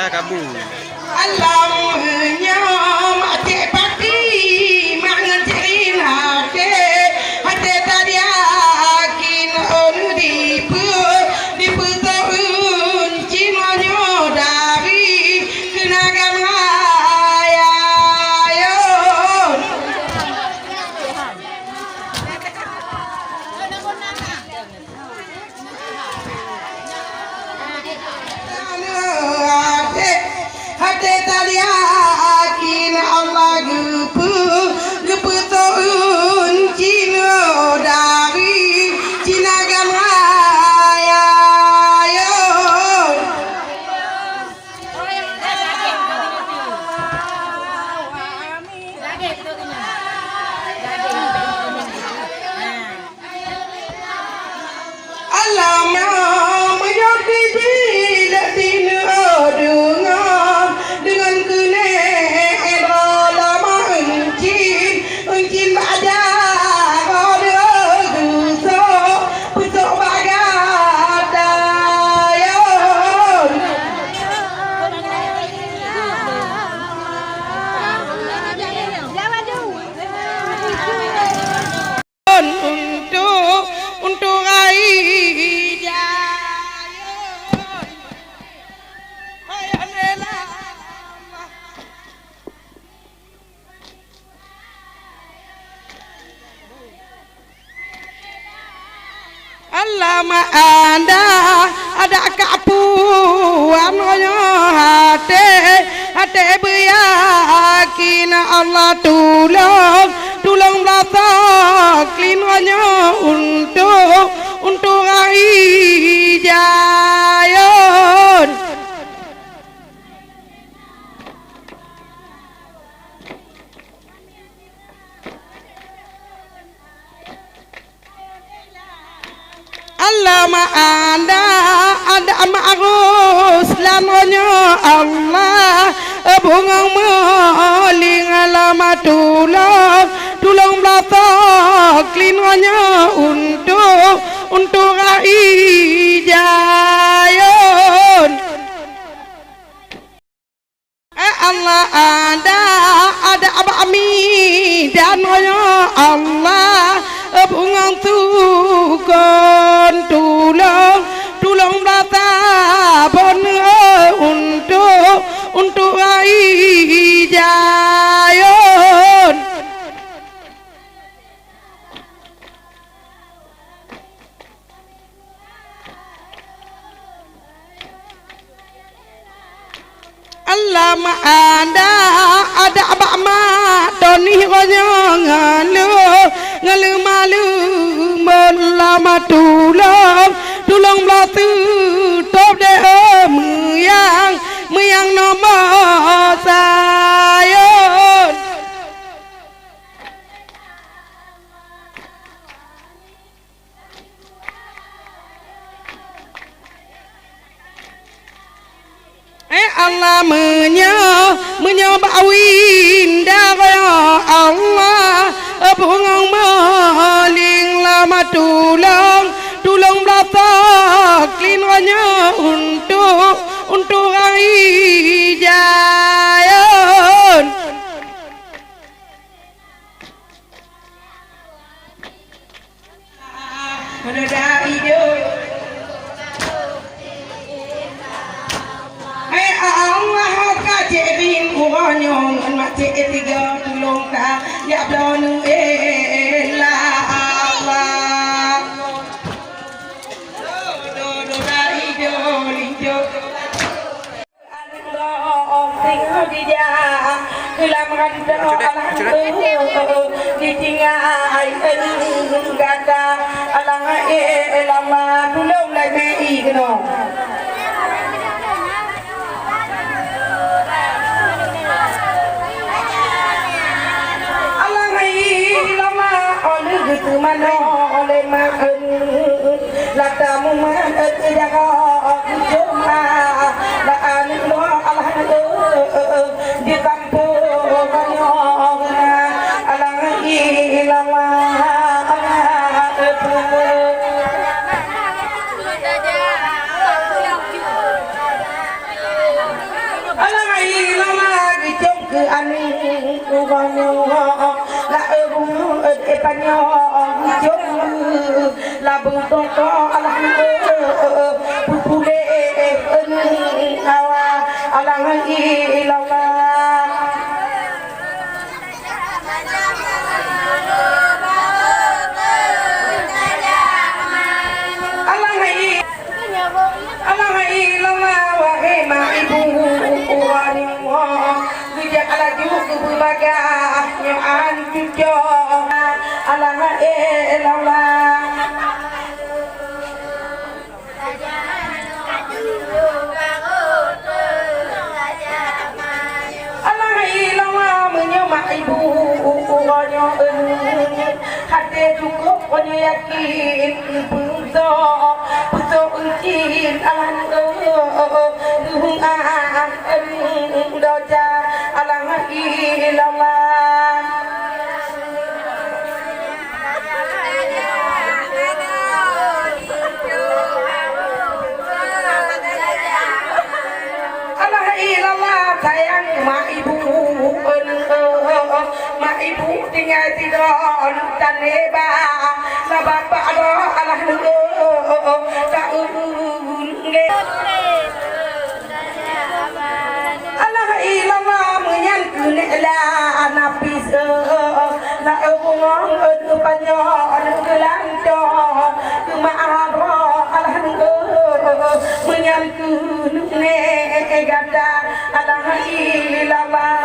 dah kabur. Alamnya mati pati mangantirin hati tadi akin onu dipu tahun cinonyo dari kenagan ayayon hati tadi akin Allah gepu tahun cino dari cinagan ayayon alamnya menyoki tidak dengan kene lama encin baca pusok bagadayon untuk Lama ada kapuan hati beryakin Allah tulung belakang klinanya untuk jayon Lama ada ma'rus lamanya Allah bungang maling lama tulung belakang klinanya untuk jayon Allah ada abami dan Allah bungang tukon tulung bata pon untuk jayon Lama ada abama doni ngalu malu lama tulung belatu top de muyang nomor sayon Allah menyobawin darah Allah bungang maling lama tulung belakang klinanya untuk jayon menada hidup Allah kajerin uranyong mati tiga tulung ka ya blonu ela Allah do dari do linjo Allah tinggal di dia kelam randa Allah ditinggal gada alang elama tulung lagi keno gitu mana oleh makan latamu mana jaga cuma la anu Allah di kampung kanyong alang ilama cứ anh con là bung panyo chốt là bung to là pupule awa alang ilawa hati cukup punya yakin puso uncin alang doja alang ilallah alang ilallah sayang ma ibu mak ibu tinggal tidur dan heba lah bapak Allah alah nunggu tak Allah ilallah menyantu lah napis lah ngong panyo gelanto kemaharo alah nunggu menyantu ne gada Allah ilallah